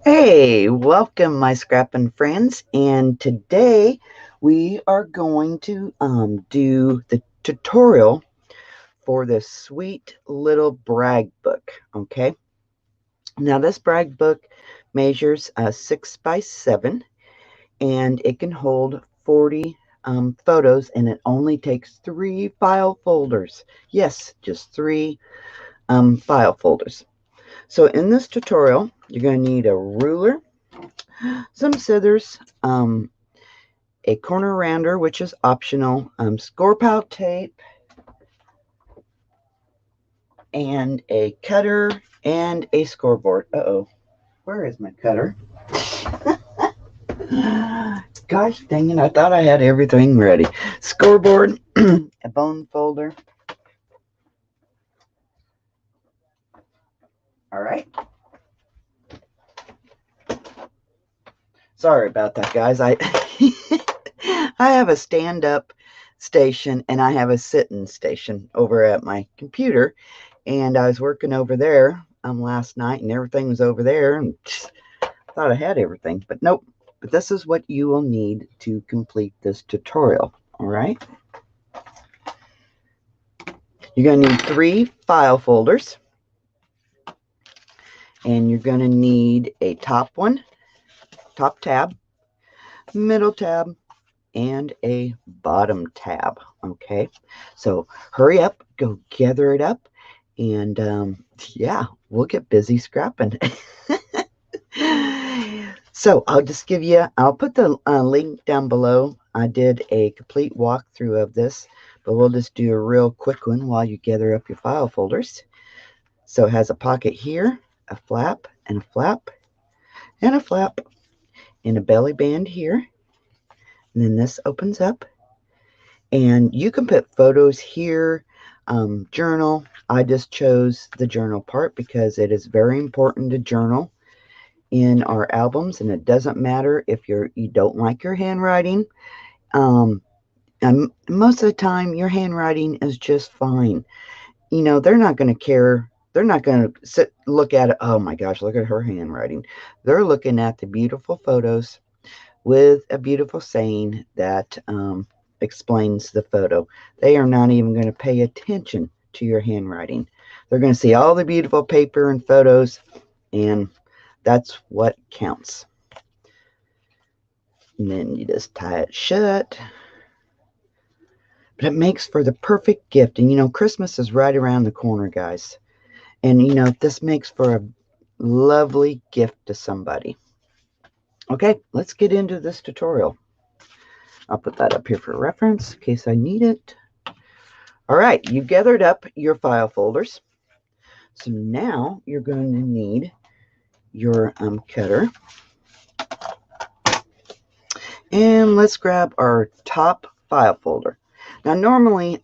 Hey, welcome my Scrappin friends, and today we are going to do the tutorial for this sweet little brag book. Okay, now this brag book measures 6 by 7, and it can hold 40 photos, and it only takes 3 file folders. Yes, just 3 file folders. So in this tutorial, you're going to need a ruler, some scissors, a corner rounder, which is optional, score pile tape, and a cutter and a scoreboard. Uh-oh, where is my cutter? Gosh dang it, I thought I had everything ready. Scoreboard, a bone folder. All right. Sorry about that, guys. I I have a stand-up station and I have a sitting station over at my computer, and I was working over there last night, and everything was over there, and thought I had everything, but nope. But this is what you will need to complete this tutorial. All right. You're going to need 3 file folders, and you're going to need a top one, top tab, middle tab, and a bottom tab. Okay. So hurry up, go gather it up, and yeah, we'll get busy scrapping. So I'll put the link down below. I did a complete walkthrough of this, but we'll just do a real quick one while you gather up your file folders. So it has a pocket here, a flap, and a flap, and a flap, and a belly band here. And then this opens up, and you can put photos here, journal. I just chose the journal part because it is very important to journal in our albums, and it doesn't matter if you don't like your handwriting. And most of the time your handwriting is just fine. They're not going to care. They're not going to look at it. Oh my gosh, look at her handwriting. They're looking at the beautiful photos with a beautiful saying that explains the photo. They are not even going to pay attention to your handwriting. They're going to see all the beautiful paper and photos, and that's what counts. And then you just tie it shut. But it makes for the perfect gift. And Christmas is right around the corner, guys. And this makes for a lovely gift to somebody. Okay, let's get into this tutorial. I'll put that up here for reference in case I need it. All right, you gathered up your file folders. So now you're going to need your cutter. And let's grab our top file folder. Now, normally,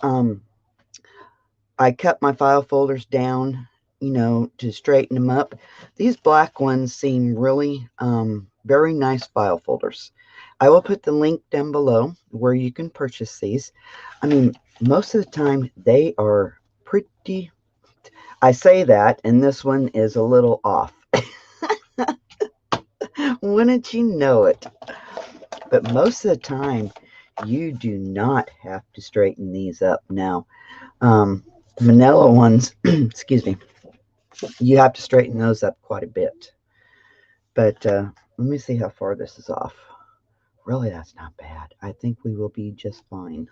I cut my file folders down, to straighten them up. These black ones seem really very nice file folders. I will put the link down below where you can purchase these. I mean, most of the time they are pretty. I say that, and this one is a little off. Wouldn't you know it? But most of the time, you do not have to straighten these up. Now, manila ones, excuse me, you have to straighten those up quite a bit. But let me see how far this is off. Really, that's not bad. I think we will be just fine.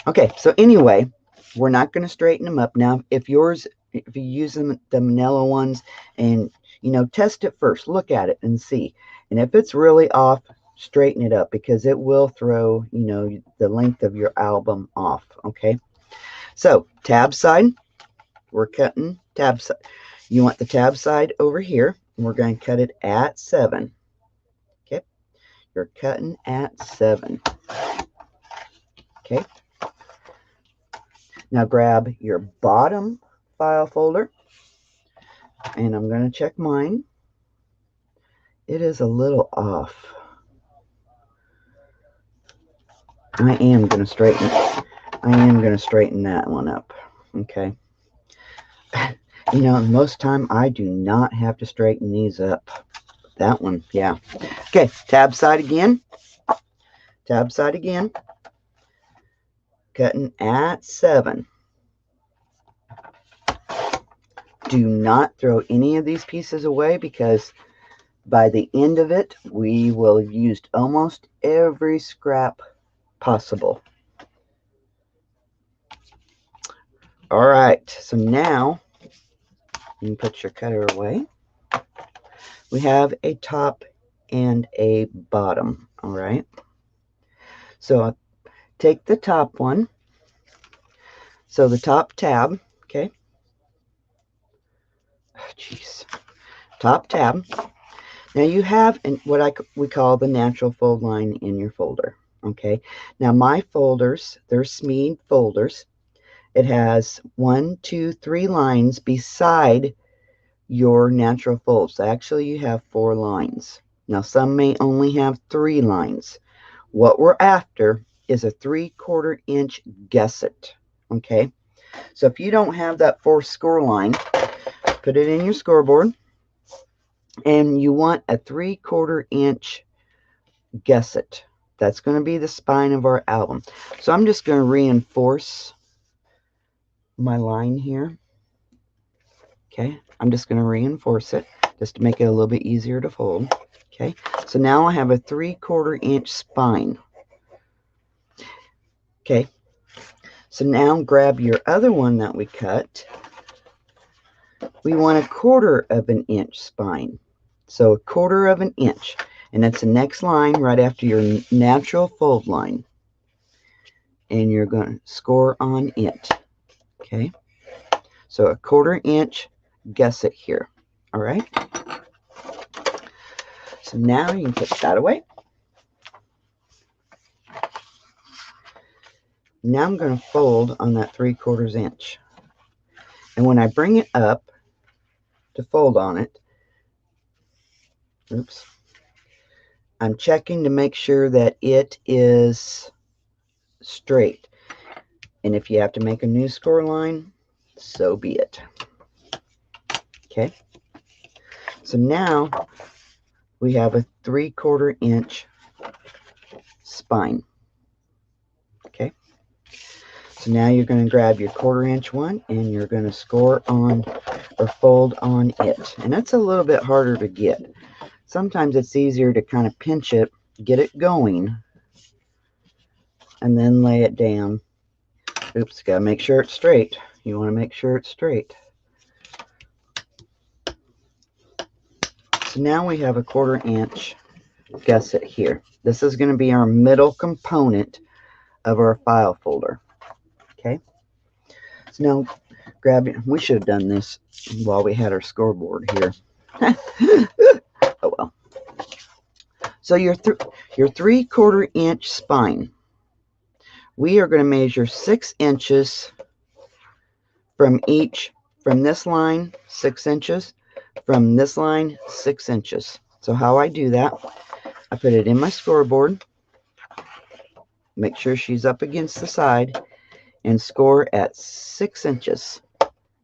Okay, so anyway, we're not going to straighten them up. Now, if you use the manila ones, and, test it first. Look at it and see. And if it's really off, straighten it up, because it will throw, the length of your album off. Okay, so tab side, we're cutting tab side. You want the tab side over here, and we're going to cut it at 7. Okay, you're cutting at 7. Okay, now grab your bottom file folder, and I'm going to check mine. It is a little off. I am going to straighten that one up. Okay. Most time I do not have to straighten these up. that one, yeah. Okay, tab side again. Tab side again. Cutting at 7. Do not throw any of these pieces away, because by the end of it, we will have used almost every scrap possible. All right, so now you can put your cutter away. We have a top and a bottom, all right? So take the top one. So the top tab, okay? Jeez. Top tab. Now you have what we call the natural fold line in your folder, okay? Now my folders, they're Smeed folders. It has 1, 2, 3 lines beside your natural folds. Actually, you have 4 lines. Now some may only have 3 lines. What we're after is a 3/4 inch gusset, okay? So if you don't have that 4th score line, put it in your scoreboard, and you want a 3/4 inch gusset. That's going to be the spine of our album. So I'm just going to reinforce my line here. Okay, I'm just going to reinforce it just to make it a little bit easier to fold. Okay, so now I have a 3/4 inch spine. Okay, so now grab your other one that we cut. We want a 1/4 inch spine. So 1/4 inch. And that's the next line right after your natural fold line. And you're going to score on it. Okay. So a 1/4 inch gusset here. All right. So now you can put that away. Now I'm going to fold on that 3/4 inch. And when I bring it up to fold on it, oops, I'm checking to make sure that it is straight. And if you have to make a new score line, so be it. Okay. So now we have a 3/4 inch spine. Okay. So now you're going to grab your 1/4 inch one and you're going to score on or fold on it. And that's a little bit harder to get. Sometimes it's easier to kind of pinch it, get it going, and then lay it down. Oops, got to make sure it's straight. You want to make sure it's straight. So now we have a 1/4 inch gusset here. This is going to be our middle component of our file folder. Okay. So now grab it. We should have done this while we had our scoreboard here. Oh well. So your 3/4 inch spine. We are going to measure 6 inches from this line, 6 inches, from this line, 6 inches. So how I do that, I put it in my scoreboard, make sure she's up against the side, and score at 6 inches.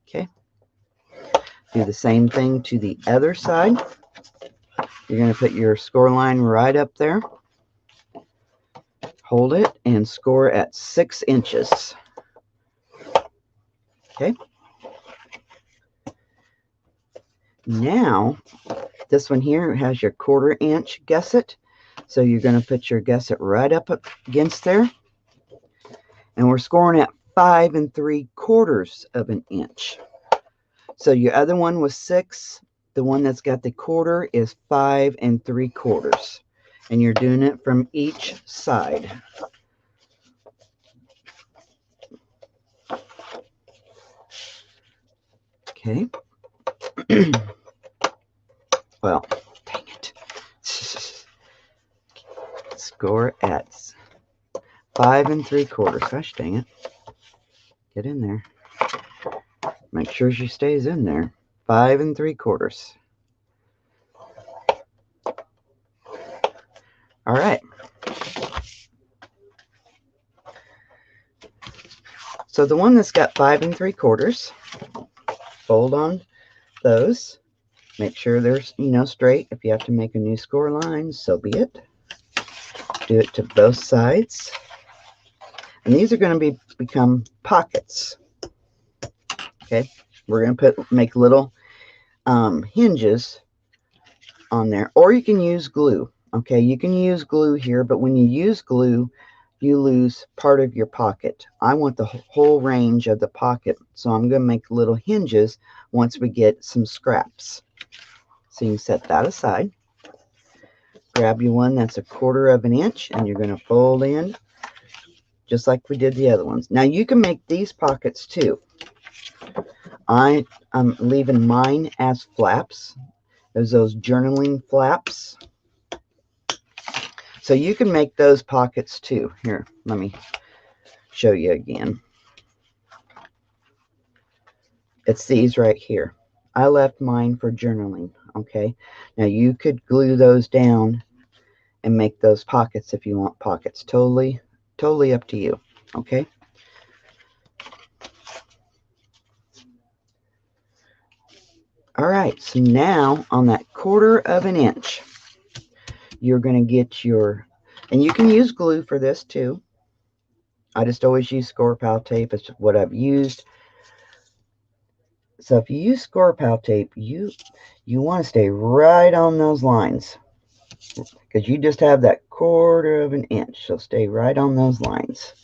Okay. Do the same thing to the other side. You're going to put your score line right up there. Hold it and score at 6 inches. Okay. Now, this one here has your 1/4 inch gusset. So you're going to put your gusset right up against there. And we're scoring at 5 3/4 inch. So your other one was 6. The one that's got the 1/4 is 5 3/4. And you're doing it from each side. Okay. Well, dang it. Score at 5 3/4. Gosh dang it. Get in there. Make sure she stays in there. 5 3/4. All right. So the one that's got 5 3/4, fold on those. Make sure they're, straight. If you have to make a new score line, so be it. Do it to both sides. And these are going to become pockets. Okay, we're going to make little hinges on there, or you can use glue. Okay, you can use glue here, but when you use glue, you lose part of your pocket. I want the whole range of the pocket, so I'm going to make little hinges once we get some scraps. So you can set that aside. Grab you one that's 1/4 of an inch, and you're going to fold in just like we did the other ones. Now you can make these pockets too. I'm leaving mine as flaps. There's those journaling flaps. So you can make those pockets too. Here, let me show you again. It's these right here. I left mine for journaling, okay? Now you could glue those down and make those pockets if you want pockets. Totally up to you, okay? All right, so now on that 1/4 of an inch, you're going to get your, and you can use glue for this too. I just always use Scrappin tape. It's what I've used. So if you use Scrappin tape, you want to stay right on those lines, because you just have that 1/4 of an inch. So stay right on those lines.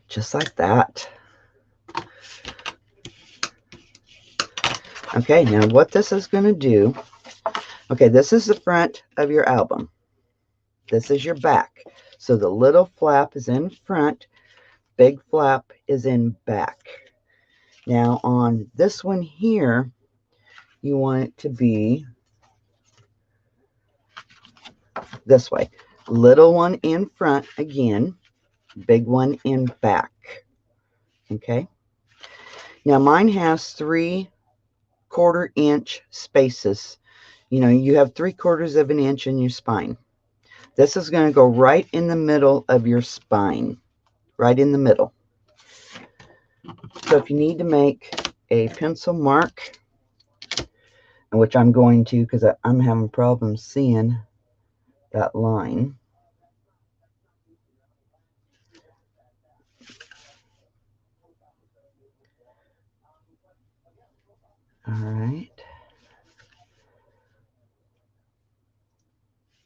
Just like that. Okay, now what this is going to do, okay, this is the front of your album. This is your back. So the little flap is in front, big flap is in back. Now on this one here, you want it to be this way. Little one in front again, big one in back. Okay. Now mine has 3/4 inch spaces. You have 3/4 of an inch in your spine. This is going to go right in the middle of your spine, right in the middle. So if you need to make a pencil mark, which I'm going to because I'm having problems seeing that line. All right.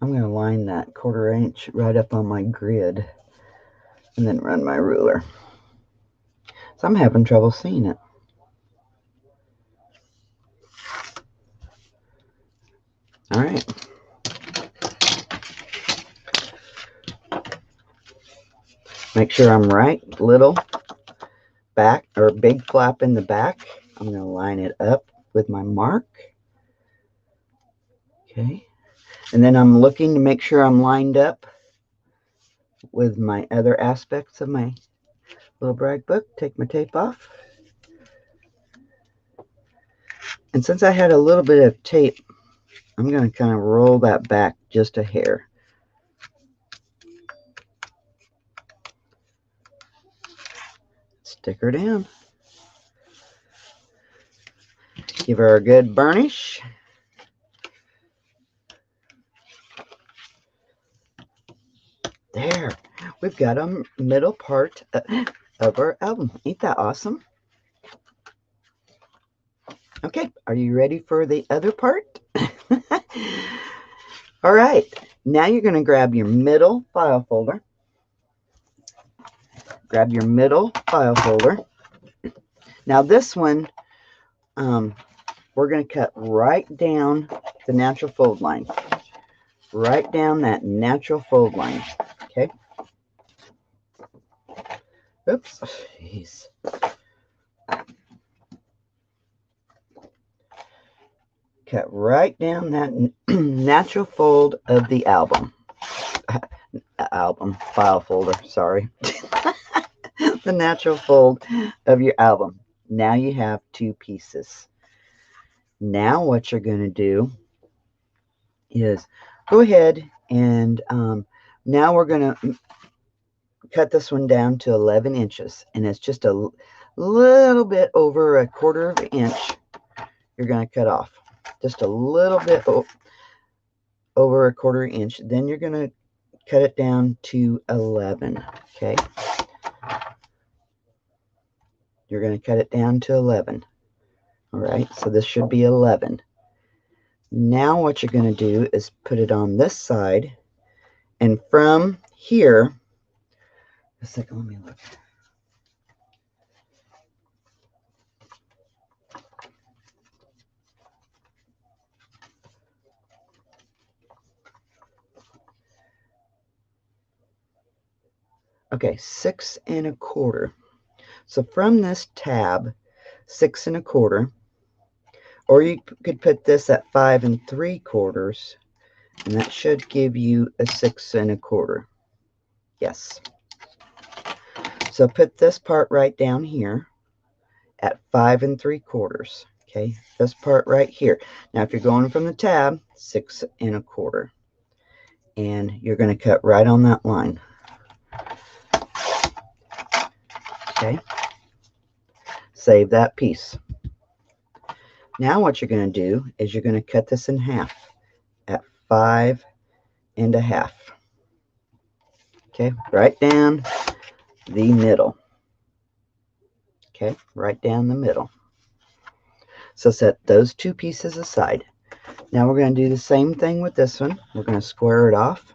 I'm going to line that 1/4 inch right up on my grid and then run my ruler. So I'm having trouble seeing it. All right. Make sure I'm right. Little back or big flap in the back. I'm going to line it up with my mark. Okay. And then I'm looking to make sure I'm lined up with my other aspects of my little brag book. Take my tape off. And since I had a little bit of tape, I'm going to kind of roll that back just a hair. Stick her down. Give her a good burnish. There. We've got a middle part of our album. Ain't that awesome? Okay, are you ready for the other part? All right, now you're going to grab your middle file folder. Grab your middle file folder. Now this one, we're going to cut right down the natural fold line. Right down that natural fold line. Okay. Oops. Jeez. Cut right down that natural fold of the album. File folder, sorry. The natural fold of your album. Now you have 2 pieces. Now what you're going to do is go ahead and now we're going to cut this one down to 11 inches, and it's just a little bit over a quarter of an inch you're going to cut off. Just a little bit over a quarter inch. Then you're going to cut it down to 11. Okay. You're going to cut it down to 11. All right. So this should be 11. Now what you're going to do is put it on this side. And from here, a second, let me look. Okay, 6 1/4. So from this tab, 6 1/4, or you could put this at 5 3/4, and that should give you a 6 1/4. Yes. So put this part right down here at 5 3/4. Okay, this part right here. Now, if you're going from the tab, 6 1/4, and you're going to cut right on that line. Okay, save that piece. Now what you're going to do is you're going to cut this in half at 5 1/2. Okay, right down the middle. Okay, right down the middle. So set those two pieces aside. Now we're going to do the same thing with this one. We're going to square it off.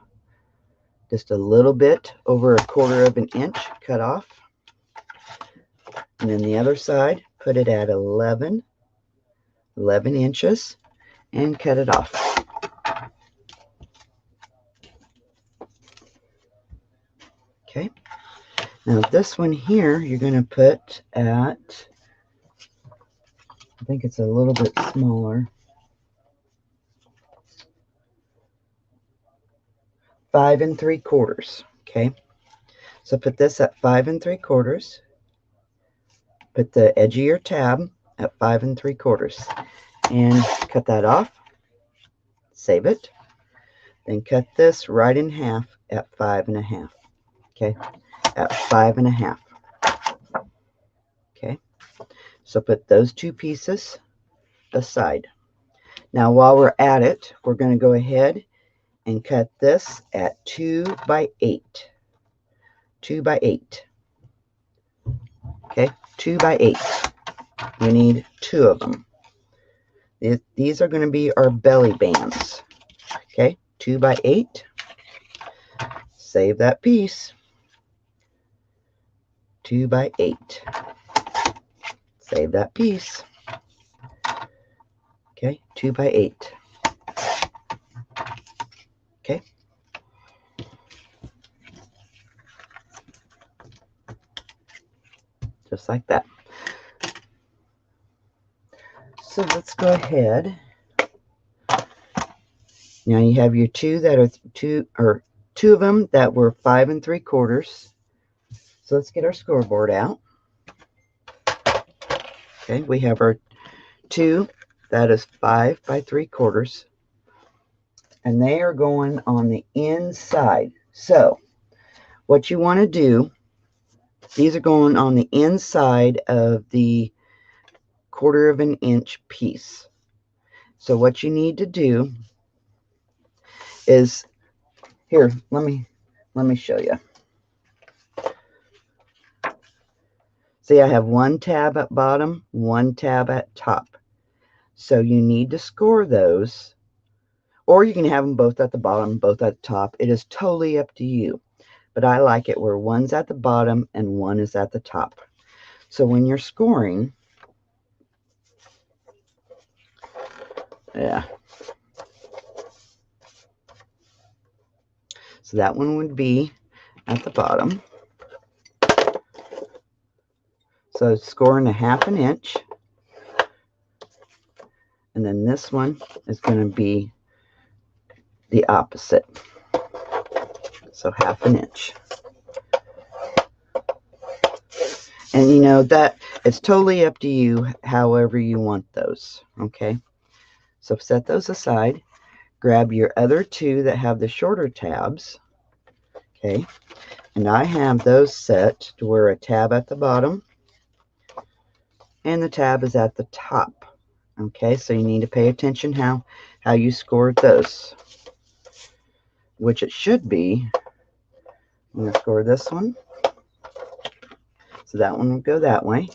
Just a little bit over a quarter of an inch cut off. And then the other side, put it at 11 inches and cut it off. Okay. Now this one here, you're going to put at, I think it's a little bit smaller, 5 3/4. Okay. So put this at 5 3/4. Put the edge of your tab at 5 3/4 and cut that off. Save it. Then cut this right in half at 5 1/2. Okay, at 5 1/2. Okay, so put those two pieces aside. Now, while we're at it, we're going to go ahead and cut this at 2 by 8. 2 by 8. Okay, 2 by 8. We need 2 of them. These are going to be our belly bands. Okay, 2 by 8. Save that piece. 2 by 8. Save that piece. Okay, 2 by 8. Okay. Just like that. So let's go ahead. Now you have your two that are two of them that were 5 3/4. So let's get our scoreboard out. Okay, we have our 2 that is 5 by 3/4, and they are going on the inside. So what you want to do, these are going on the inside of the quarter of an inch piece. So what you need to do is, here, let me show you. See, I have one tab at bottom, one tab at top. So you need to score those, or you can have them both at the bottom, both at the top. It is totally up to you. But I like it where one's at the bottom and one is at the top. So when you're scoring, yeah. So that one would be at the bottom. So scoring a 1/2 inch. And then this one is going to be the opposite. So 1/2 inch. And you know that it's totally up to you however you want those. Okay. So set those aside. Grab your other 2 that have the shorter tabs. Okay. And I have those set to where a tab at the bottom and the tab is at the top. Okay, so you need to pay attention how you scored those, which it should be. I'm going to score this one. So that one will go that way.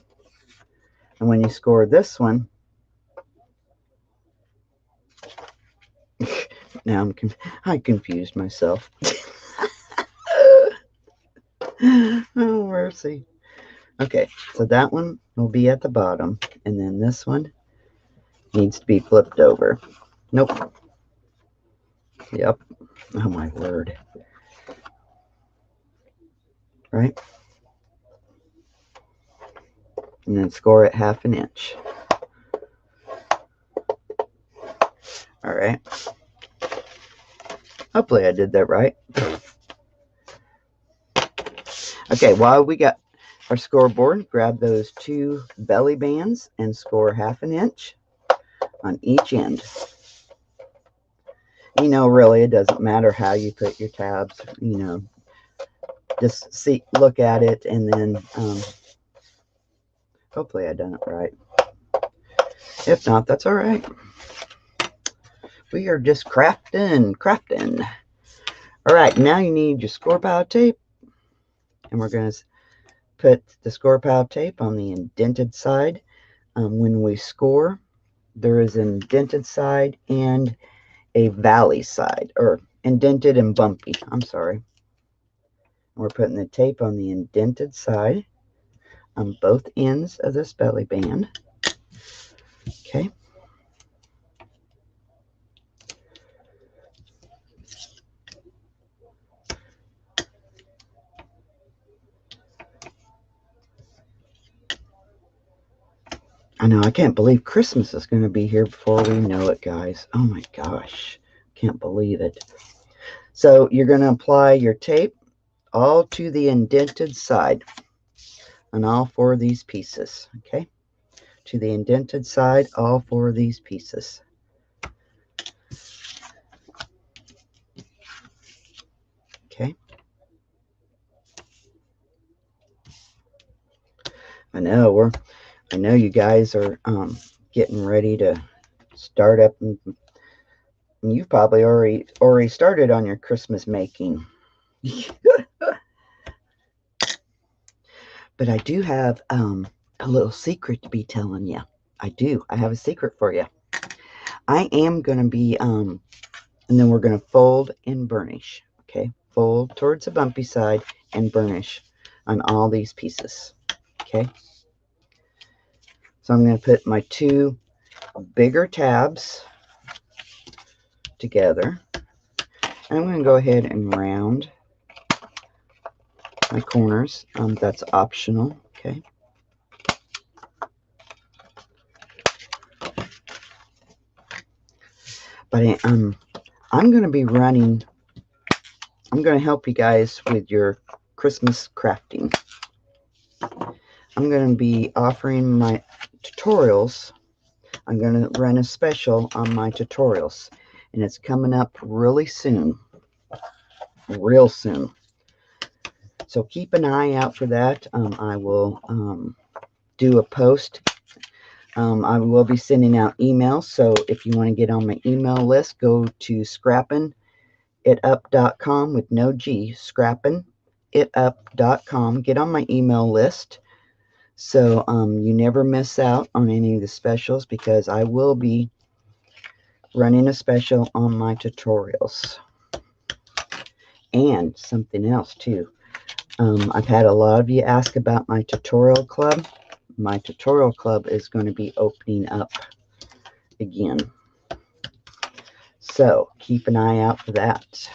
And when you score this one, now I confused myself. Oh, mercy. Okay, so that one will be at the bottom, and then this one needs to be flipped over. Nope. Yep. Oh, my word. Right? And then score it 1/2 inch. All right. Hopefully I did that right. Okay, while we got our scoreboard, grab those 2 belly bands and score 1/2 inch on each end. You know, really, it doesn't matter how you put your tabs. You know, just look at it, and then hopefully I done it right. If not, that's all right. We are just crafting. All right, now you need your score pile tape, and we're going to put the score pile tape on the indented side. When we score, there is an indented side and a valley side, or indented and bumpy. I'm sorry. We're putting the tape on the indented side on both ends of this belly band. Okay. I know, I can't believe Christmas is going to be here before we know it, guys. Oh my gosh. Can't believe it. So you're going to apply your tape all to the indented side on all 4 of these pieces. Okay. To the indented side, all 4 of these pieces. Okay. I know you guys are getting ready to start up, and you've probably already started on your Christmas making. But I do have a little secret to be telling you. I have a secret for you. I am going to be and then we're going to fold and burnish. Okay, fold towards the bumpy side and burnish on all these pieces. Okay, so I'm going to put my 2 bigger tabs together. And I'm going to go ahead and round my corners. That's optional. Okay. But I'm going to be running. I'm going to help you guys with your Christmas crafting. I'm going to be offering my tutorials. I'm going to run a special on my tutorials, and it's coming up really soon. Real soon. So keep an eye out for that. I will do a post. I will be sending out emails. So if you want to get on my email list, go to scrappinitup.com with no G, scrappinitup.com. Get on my email list so you never miss out on any of the specials, because I will be running a special on my tutorials. And something else too. I've had a lot of you ask about my tutorial club. My tutorial club is going to be opening up again. So keep an eye out for that.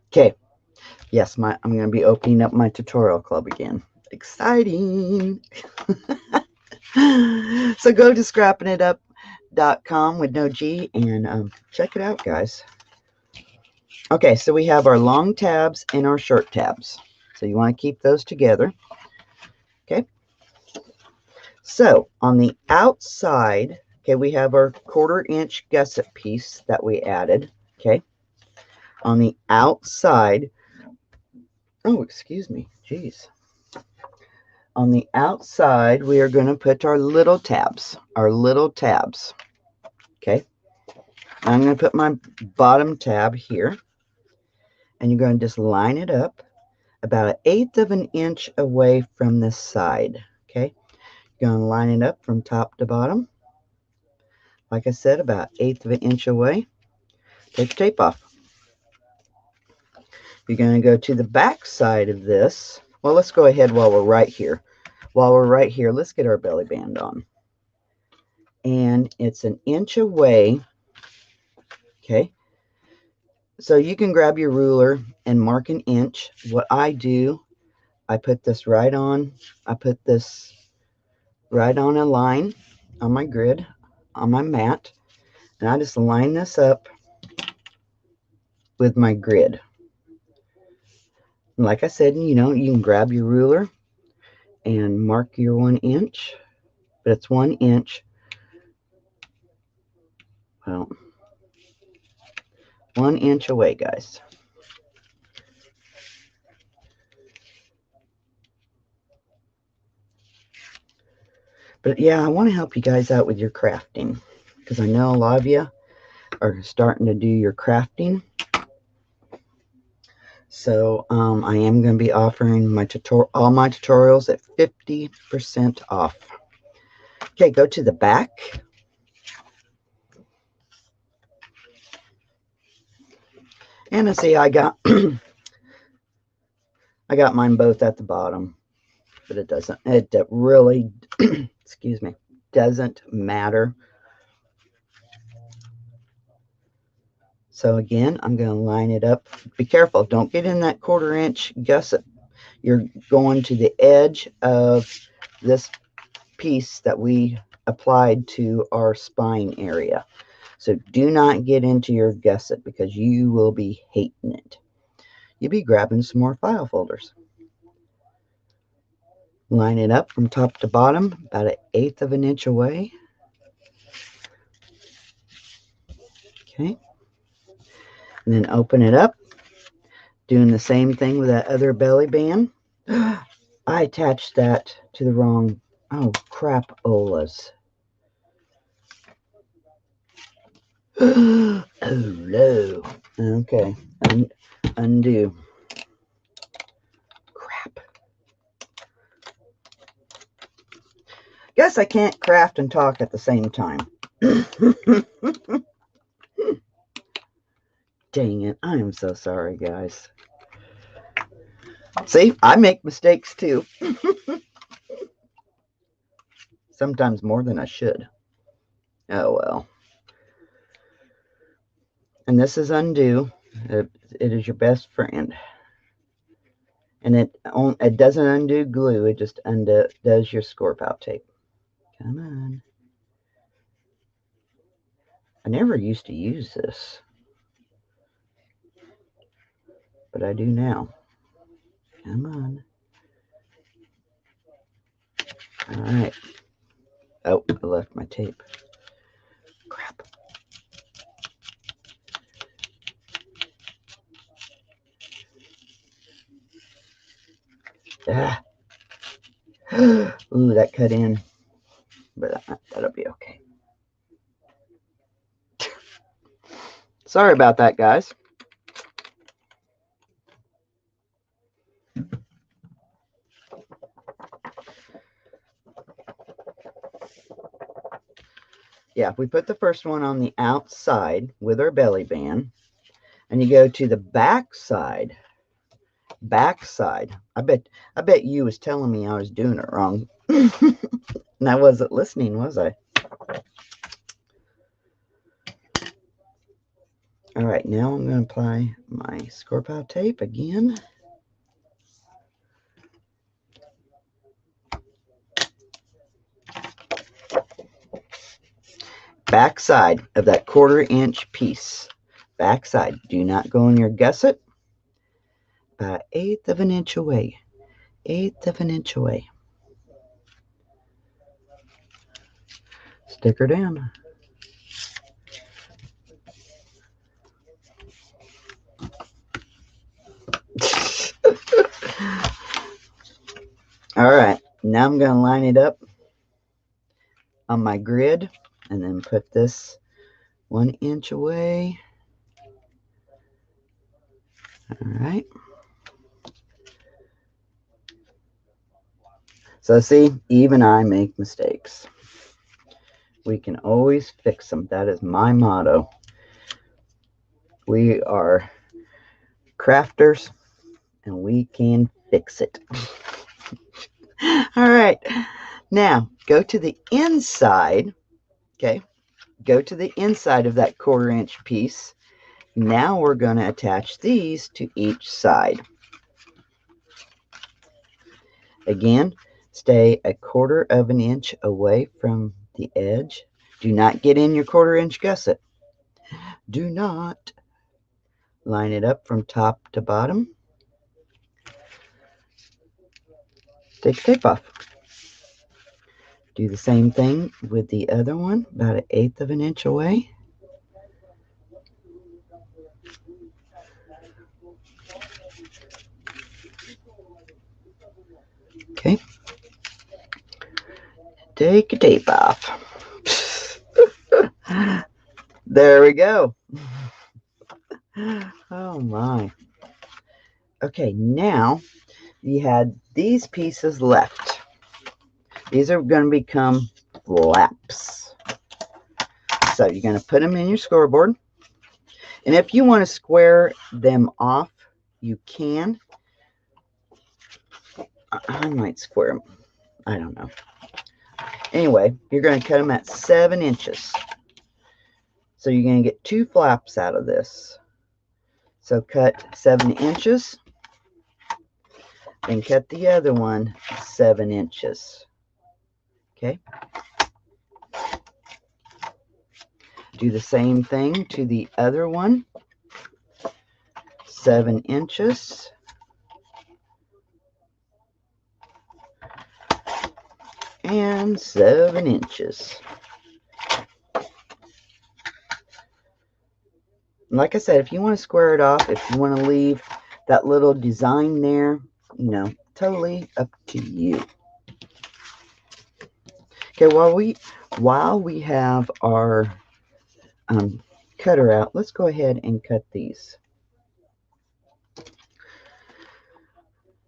Okay. Yes, I'm going to be opening up my tutorial club again. Exciting. So go to scrappinitup.com with no G and check it out, guys. Okay, so we have our long tabs and our short tabs. So you want to keep those together. Okay. So on the outside, okay, we have our 1/4 inch gusset piece that we added. Okay. On the outside, oh, excuse me, geez. On the outside, we are going to put our little tabs, okay? I'm going to put my bottom tab here, and you're going to just line it up about 1/8 of an inch away from this side, okay? You're going to line it up from top to bottom. Like I said, about 1/8 of an inch away. Take the tape off. You're going to go to the back side of this. Well, let's go ahead while we're right here. While we're right here, let's get our belly band on. And it's 1 inch away, okay? So you can grab your ruler and mark 1 inch. What I do, I put this right on. I put this right on a line on my grid, on my mat. And I just line this up with my grid. And like I said, you know, you can grab your ruler and mark your 1 inch, but it's 1 inch. Well, 1 inch away, guys. But yeah, I want to help you guys out with your crafting, because I know a lot of you are starting to do your crafting. So I am going to be offering my all my tutorials at 50% off. Okay, go to the back. And I see I got I got mine both at the bottom, but it really excuse me, doesn't matter. So again, I'm going to line it up. Be careful, don't get in that 1/4 inch gusset. You're going to the edge of this piece that we applied to our spine area. So do not get into your gusset, because you will be hating it. You'll be grabbing some more file folders. Line it up from top to bottom, about 1/8 of an inch away. Okay. And then open it up, doing the same thing with that other belly band. I attached that to the wrong, oh crap, Ola's. Oh no. Okay, undo. Crap. Guess I can't craft and talk at the same time. Dang it, I am so sorry, guys. See, I make mistakes too. Sometimes more than I should. Oh well. And this is undo. It is your best friend. And it doesn't undo glue. It just does your score pal tape. Come on. I never used to use this, but I do now. Come on. All right. Oh, I left my tape. Crap. Ah. Ooh, that cut in, but that'll be okay. Sorry about that, guys. Yeah, we put the first one on the outside with our belly band, and you go to the back side. I bet you was telling me I was doing it wrong. And I wasn't listening, was I? All right, now I'm going to apply my score pile tape again. Back side of that 1/4 inch piece. Back side. Do not go in your gusset. About 1/8 of an inch away. 1/8 of an inch away. Stick her down. All right, now I'm going to line it up on my grid and then put this 1 inch away. All right. So see, even I make mistakes. We can always fix them. That is my motto. We are crafters and we can fix it. All right. Now, go to the inside. Okay. Go to the inside of that 1/4 inch piece. Now we're going to attach these to each side. Again, stay 1/4 of an inch away from the edge. Do not get in your 1/4 inch gusset. Do not. Line it up from top to bottom. Take the tape off. Do the same thing with the other one, about 1/8 of an inch away. Okay. Take your tape off. There we go. Oh my. Okay, now you had these pieces left. These are going to become flaps. So you're going to put them in your scoreboard. And if you want to square them off, you can. I might square them. I don't know. Anyway, you're going to cut them at 7 inches. So you're going to get 2 flaps out of this. So cut 7 inches. Then cut the other one 7 inches. Okay. Do the same thing to the other one. 7 inches. And 7 inches. Like I said, if you want to square it off, if you want to leave that little design there, you know, totally up to you. Okay, while we have our cutter out, let's go ahead and cut these.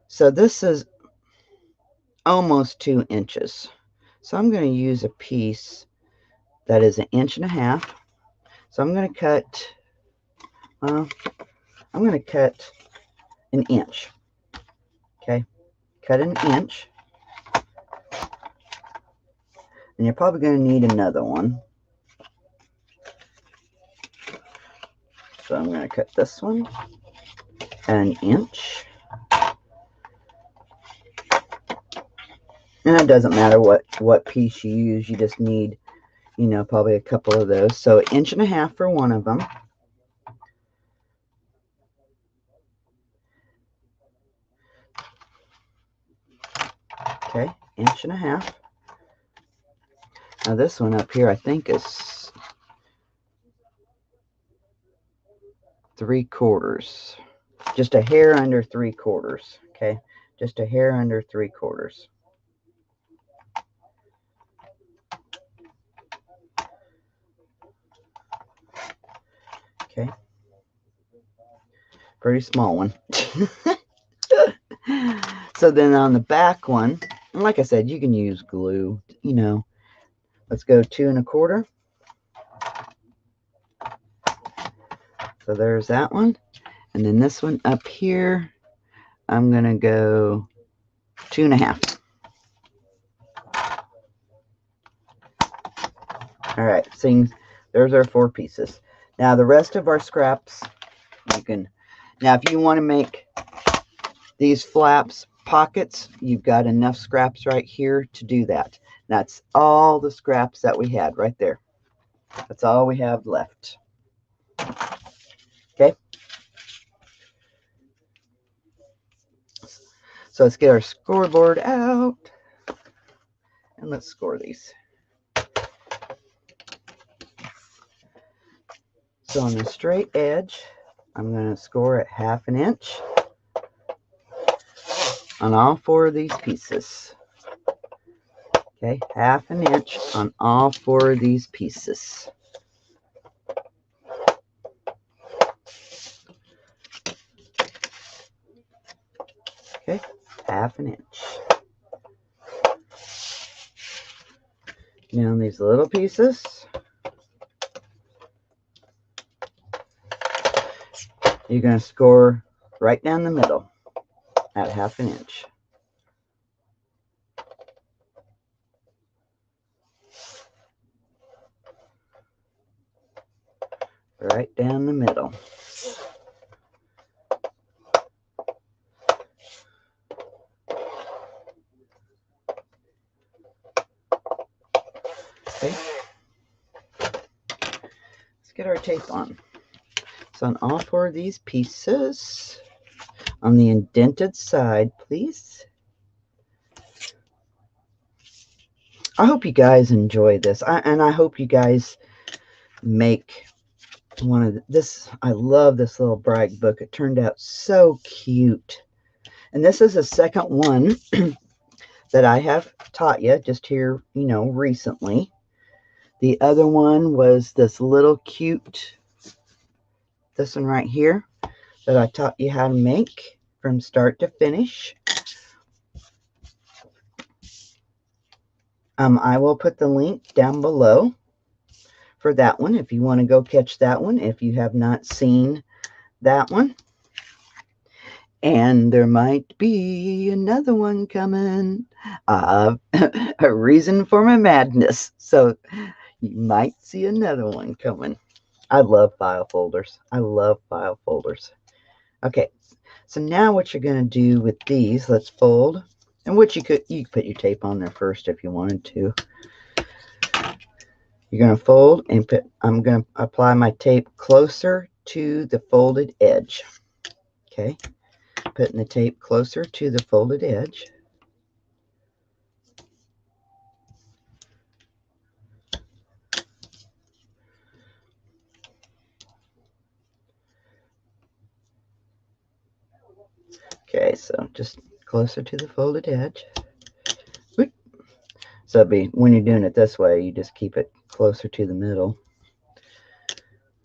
So this is almost 2 inches. So I'm going to use a piece that is 1.5 inches. So I'm going to cut, I'm going to cut 1 inch. Okay, cut 1 inch. And you're probably going to need another one. So I'm going to cut this one 1 inch. And it doesn't matter what piece you use. You just need, you know, probably a couple of those. So 1.5 inches for one of them. Okay, 1.5 inches. Now this one up here, I think is 3/4. Just a hair under 3/4. Okay, just a hair under 3/4. Okay, pretty small one. So then on the back one, and like I said, you can use glue, you know. Let's go 2 1/4. So there's that one. And then this one up here, I'm going to go 2 1/2. All right, so there's our 4 pieces. Now the rest of our scraps, you can, now if you want to make these flaps pockets, you've got enough scraps right here to do that. That's all the scraps that we had right there. That's all we have left. Okay. So let's get our scoreboard out and let's score these. So on the straight edge, I'm going to score at 1/2 inch. on all 4 of these pieces. Okay, 1/2 inch on all 4 of these pieces. Okay, 1/2 inch. Now these little pieces, you're going to score right down the middle at 1/2 inch. Right down the middle. Okay. Let's get our tape on. So on all 4 of these pieces, on the indented side, please. I hope you guys enjoy this, and I hope you guys make one of this. I love this little brag book. It turned out so cute. And this is the second one that I have taught you just here, you know, recently. The other one was this little cute, this one right here, that I taught you how to make from start to finish. I will put the link down below for that one if you want to go catch that one if you have not seen that one. And there might be another one coming. A reason for my madness. So you might see another one coming. I love file folders. I love file folders. Okay, so now what you're going to do with these, let's fold. And what you could put your tape on there first if you wanted to. You're going to fold and I'm going to apply my tape closer to the folded edge. Okay, putting the tape closer to the folded edge. Okay, so just closer to the folded edge. So when you're doing it this way, you just keep it closer to the middle.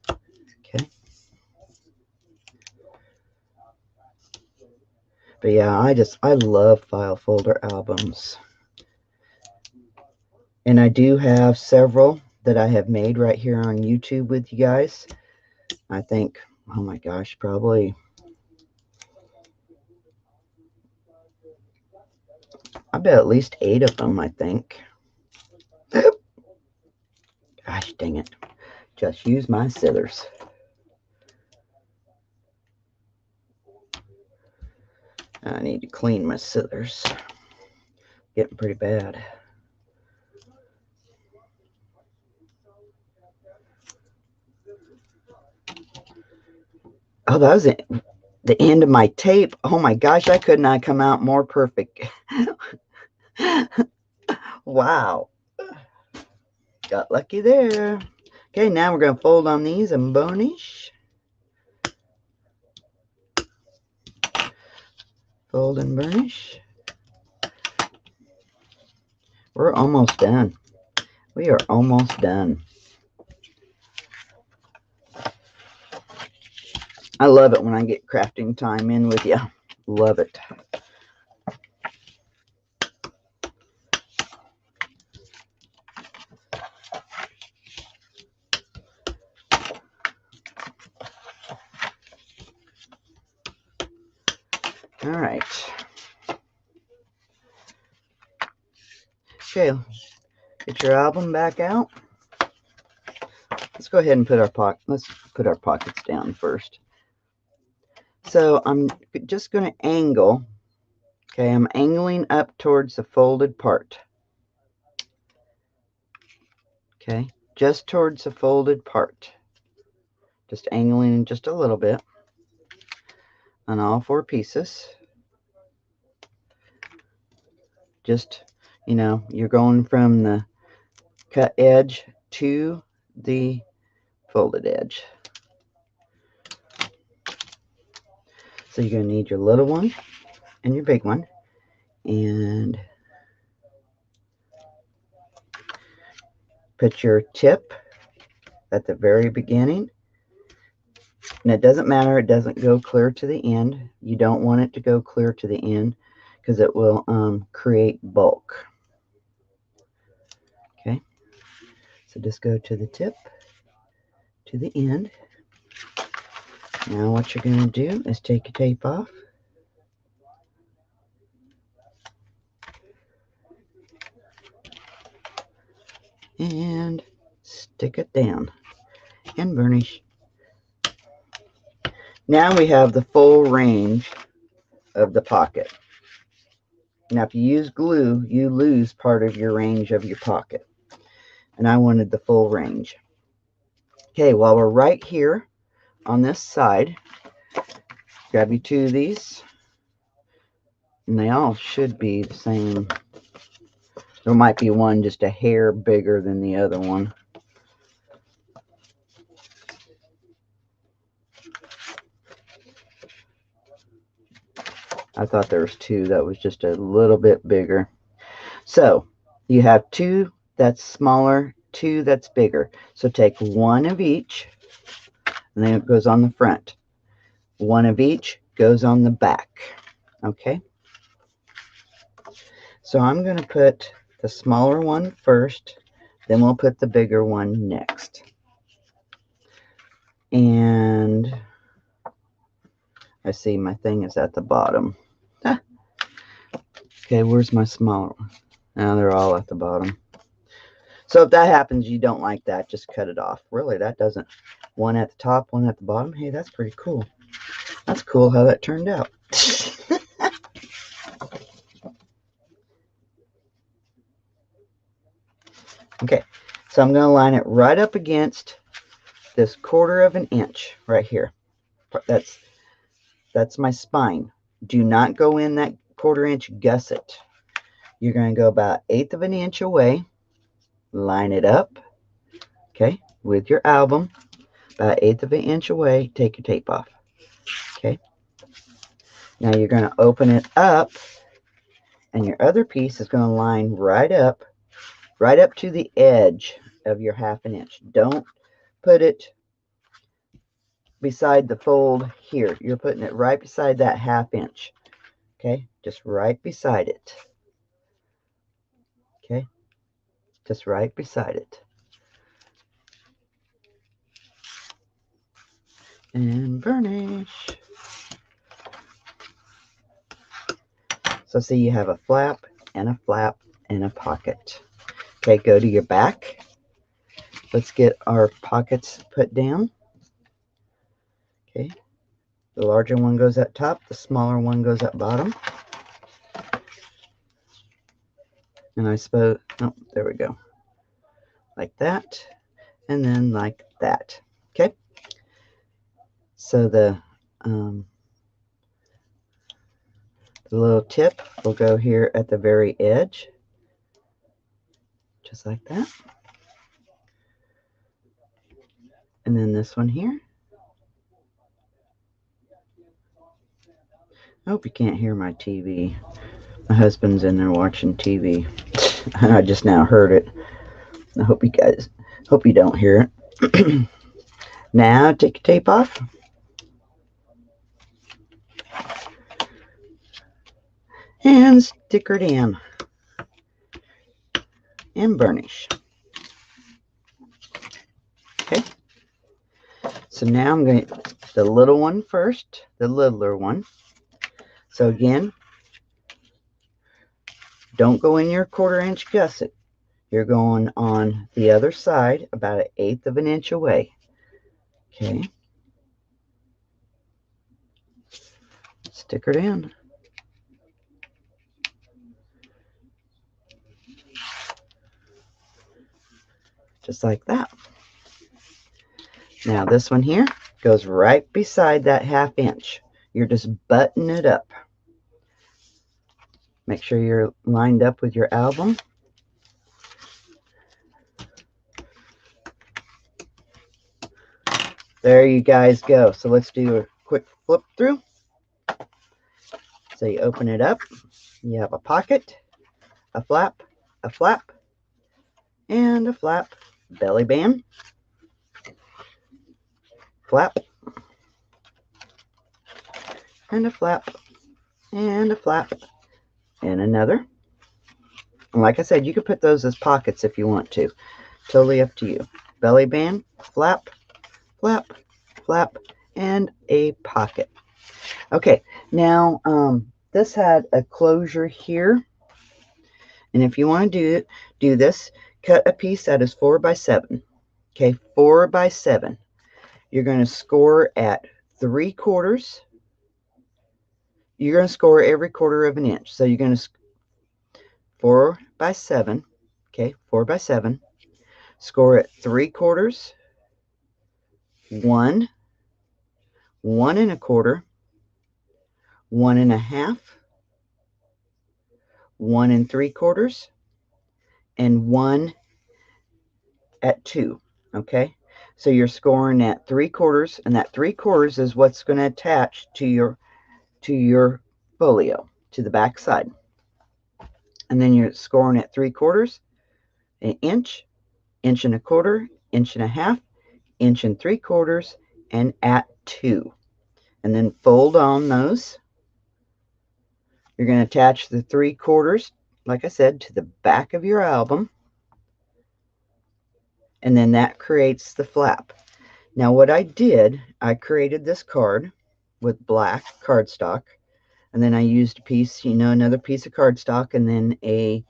Okay. But yeah, I love file folder albums. And I do have several that I have made right here on YouTube with you guys. I think, oh my gosh, probably, I bet at least 8 of them, I think. Gosh dang it. Just use my scissors. I need to clean my scissors. Getting pretty bad. Oh, that was it. The end of my tape. Oh my gosh, I could not come out more perfect. Wow. Got lucky there. Okay, now we're going to fold on these and burnish. Fold and burnish. We're almost done. We are almost done. I love it when I get crafting time in with you. Love it. All right. Okay, get your album back out. Let's go ahead and put our pockets down first. So I'm just going to angle. Okay, I'm angling up towards the folded part. Okay, just towards the folded part. Just angling just a little bit on all 4 pieces. Just, you know, you're going from the cut edge to the folded edge. So you're going to need your little one and your big one. And put your tip at the very beginning. And it doesn't matter, it doesn't go clear to the end. You don't want it to go clear to the end because it will create bulk. Okay, so just go to the tip, to the end. Now what you're going to do is take your tape off. And stick it down and burnish. Now we have the full range of the pocket. Now if you use glue, you lose part of your range of your pocket. And I wanted the full range. Okay, while we're right here on this side, grab you two of these. And they all should be the same. There might be one just a hair bigger than the other one. I thought there was two that was just a little bit bigger. So you have two that's smaller, two that's bigger. So take one of each, and then it goes on the front. One of each goes on the back. Okay? So I'm going to put the smaller one first, then we'll put the bigger one next. And I see my thing is at the bottom. Ah. Okay, where's my smaller one? Now they're all at the bottom. So if that happens, you don't like that, just cut it off. Really, that doesn't. One at the top, one at the bottom. Hey, that's pretty cool. That's cool how that turned out. Okay, so I'm going to line it right up against this 1/4 of an inch right here. That's my spine. Do not go in that 1/4 inch gusset. You're going to go about 1/8 of an inch away, line it up, okay, with your album, about 1/8 of an inch away, take your tape off. Okay, now you're going to open it up, and your other piece is going to line right up to the edge of your 1/2 inch. Don't put it beside the fold here. You're putting it right beside that 1/2 inch. Okay, just right beside it. Okay, just right beside it. And burnish. So see, you have a flap and a flap and a pocket. Okay, go to your back. Let's get our pockets put down. Okay, the larger one goes at top, the smaller one goes at bottom. And I suppose, oh, there we go. Like that, and then like that. Okay, so the little tip will go here at the very edge, just like that. And then this one here. I hope you can't hear my TV. My husband's in there watching TV. I just now heard it. I hope you don't hear it. Now take your tape off. And stick her down. And burnish. Okay. So now I'm going to, the little one first, the littler one. So again, don't go in your 1/4 inch gusset. You're going on the other side, about 1/8 of an inch away. Okay. Stick her down. Just like that. Now this one here goes right beside that 1/2 inch. You're just buttoning it up. Make sure you're lined up with your album. There you guys go. So let's do a quick flip through. So you open it up, you have a pocket, a flap, and a flap, belly band, flap, and a flap, and a flap, and another. And like I said, you could put those as pockets if you want to. Totally up to you. Belly band, flap, flap, flap, and a pocket. Okay, now this had a closure here. And if you want to do this, cut a piece that is 4 by 7. Okay, 4 by 7. You're going to score at 3/4. You're going to score every 1/4 of an inch. So you're going to 4 by 7. Okay, 4 by 7. Score at 3/4, 1, 1 1/4, 1 1/2, 1 3/4, and 1 at 2. Okay, so you're scoring at 3/4, and that 3/4 is what's going to attach to your folio, to the back side. And then you're scoring at 3/4, an inch, 1 1/4, 1 1/2, 1 3/4, and at 2. And then fold on those. You're going to attach the 3/4, like I said, to the back of your album. And then that creates the flap. Now what I did, I created this card with black cardstock. And then I used a piece, another piece of cardstock, and then a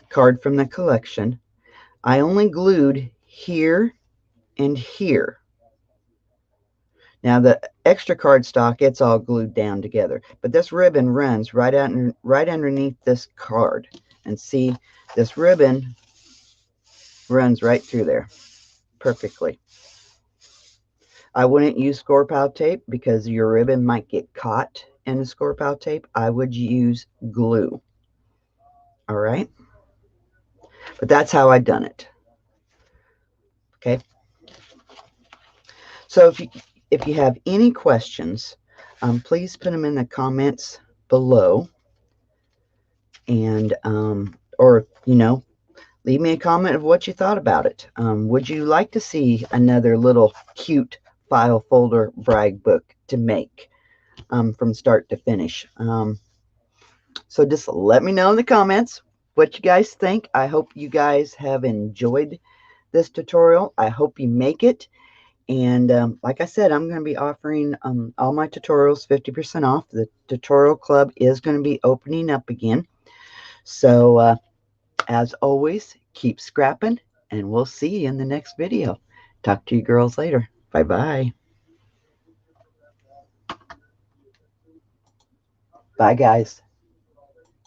card from the collection. I only glued here and here. Now the extra cardstock, it's all glued down together, but this ribbon runs right underneath this card. And see, this ribbon runs right through there perfectly. I wouldn't use score pile tape because your ribbon might get caught in the score pile tape. I would use glue. All right, but that's how I done it. Okay, so if you have any questions, please put them in the comments below, and or leave me a comment of what you thought about it. Would you like to see another little cute file folder brag book to make from start to finish? So just let me know in the comments what you guys think. I hope you guys have enjoyed this tutorial. I hope you make it. And like I said, I'm going to be offering all my tutorials 50% off. The tutorial club is going to be opening up again. So as always, keep scrapping, and we'll see you in the next video. Talk to you girls later. Bye-bye. Bye, guys.